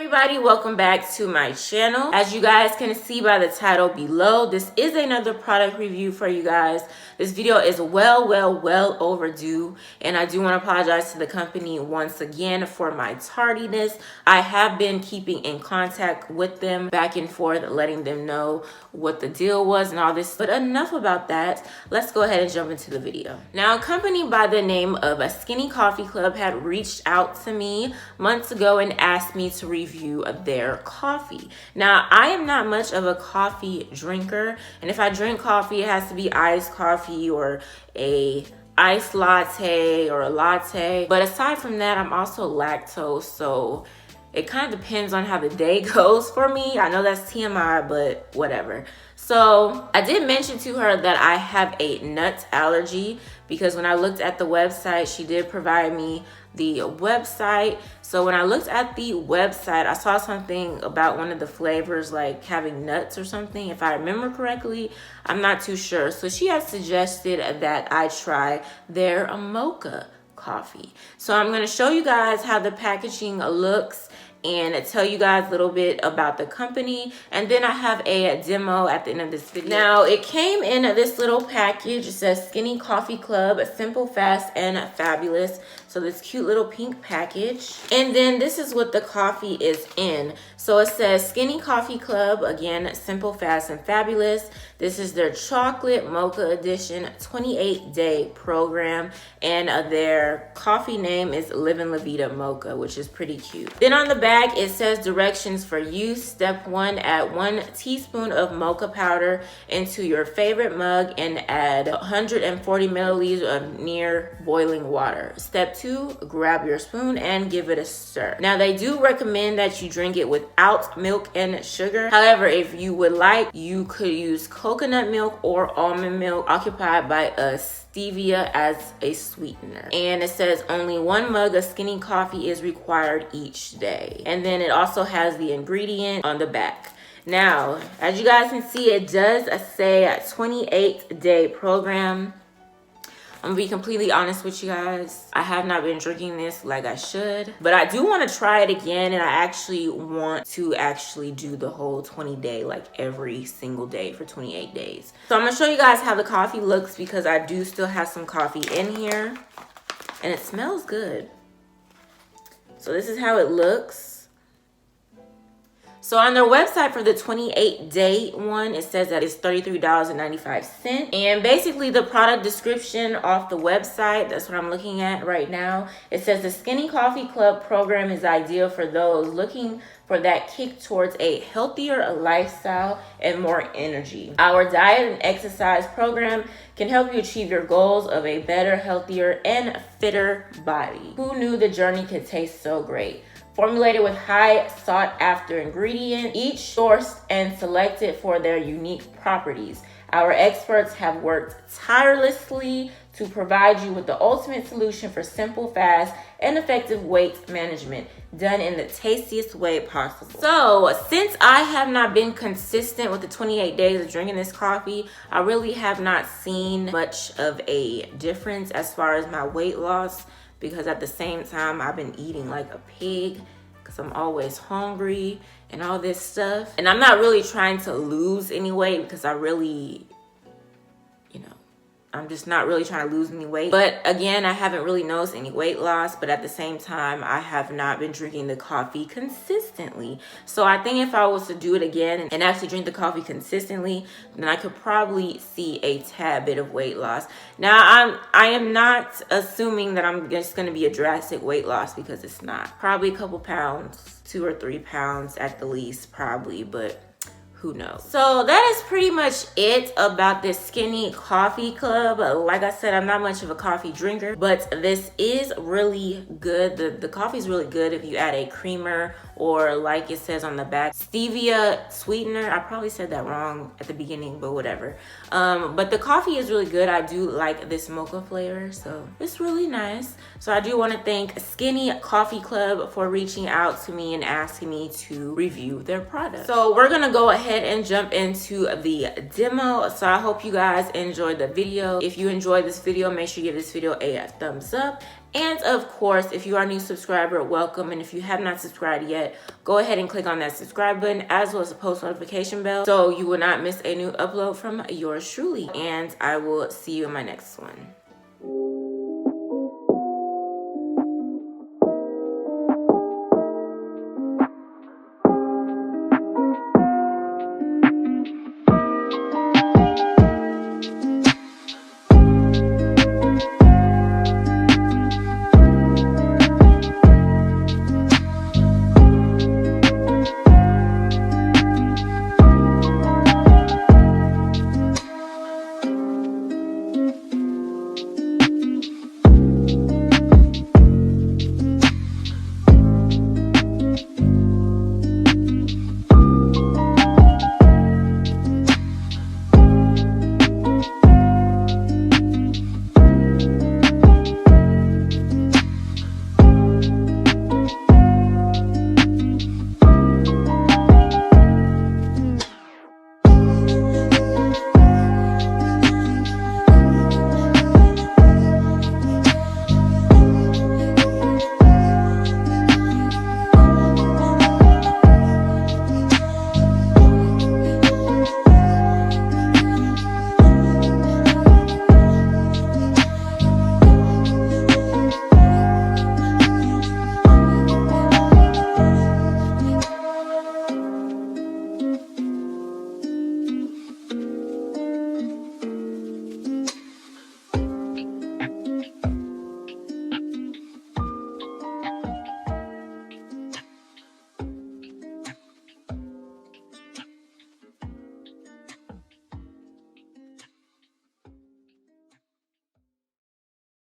everybody, welcome back to my channel. As you guys can see by the title below, this is another product review for you guys. This video is well overdue, and I do want to apologize to the company once again for my tardiness. I have been keeping in contact with them back and forth, letting them know what the deal was and all this, but enough about that. Let's go ahead and jump into the video. Now, a company by the name of a Skinny Coffee Club had reached out to me months ago and asked me to review their coffee. Now, I am not much of a coffee drinker, and if I drink coffee, it has to be iced coffee or a iced latte or a latte. But aside from that, I'm also lactose, so it kind of depends on how the day goes for me. I know that's TMI, but whatever. So I did mention to her that I have a nut allergy, because when I looked at the website, she did provide me the website. So when I looked at the website, I saw something about one of the flavors like having nuts or something, if I remember correctly. I'm not too sure. So she had suggested that I try their mocha coffee. So I'm going to show you guys how the packaging looks and tell you guys a little bit about the company, and then I have a demo at the end of this video. Now, it came in this little package. It says Skinny Coffee Club, simple, fast, and fabulous. So this cute little pink package, and then this is what the coffee is in. So it says Skinny Coffee Club, again, simple, fast, and fabulous. This is their chocolate mocha edition 28-day program, and their coffee name is Livin' La Vida Mocha, which is pretty cute. Then on the back, it says directions for use. Step 1, add 1 teaspoon of mocha powder into your favorite mug and add 140 milliliters of near boiling water. Step 2, grab your spoon and give it a stir. Now, they do recommend that you drink it without milk and sugar. However, if you would like, you could use coconut milk or almond milk occupied by stevia as a sweetener. And it says only 1 mug of Skinny coffee is required each day. And then it also has the ingredient on the back. Now, as you guys can see, it does say a 28-day program. I'm gonna be completely honest with you guys. I have not been drinking this like I should, but I do want to try it again, and I actually want to do the whole 20-day, like every single day for 28 days. So I'm gonna show you guys how the coffee looks, because I do still have some coffee in here, and it smells good. So this is how it looks. So on their website for the 28-day one, it says that it's $33.95. And basically the product description off the website, that's what I'm looking at right now. It says the Skinny Coffee Club program is ideal for those looking for that kick towards a healthier lifestyle and more energy. Our diet and exercise program can help you achieve your goals of a better, healthier, and fitter body. Who knew the journey could taste so great? Formulated with high sought-after ingredients, each sourced and selected for their unique properties. Our experts have worked tirelessly to provide you with the ultimate solution for simple, fast, and effective weight management, done in the tastiest way possible. So, since I have not been consistent with the 28 days of drinking this coffee, I really have not seen much of a difference as far as my weight loss, because at the same time, I've been eating like a pig because I'm always hungry and all this stuff. And I'm not really trying to lose any weight, because I really, I'm just not really trying to lose any weight. But again, I haven't really noticed any weight loss, but at the same time, I have not been drinking the coffee consistently. So I think if I was to do it again and actually drink the coffee consistently, then I could probably see a tad bit of weight loss. Now, I am not assuming that I'm just going to be a drastic weight loss, because it's not. Probably a couple pounds, 2 or 3 pounds at the least, probably, but who knows? So that is pretty much it about this Skinny Coffee Club. Like I said, I'm not much of a coffee drinker, but this is really good. The coffee is really good if you add a creamer, or like it says on the back, stevia sweetener. I probably said that wrong at the beginning, but whatever. But the coffee is really good. I do like this mocha flavor, so it's really nice. So I do want to thank Skinny Coffee Club for reaching out to me and asking me to review their product. So we're gonna go ahead and jump into the demo. So I hope you guys enjoyed the video. If you enjoyed this video, make sure you give this video a thumbs up, And of course, if you are a new subscriber, welcome. And if you have not subscribed yet, go ahead and click on that subscribe button as well as the post notification bell so you will not miss a new upload from yours truly. And I will see you in my next one.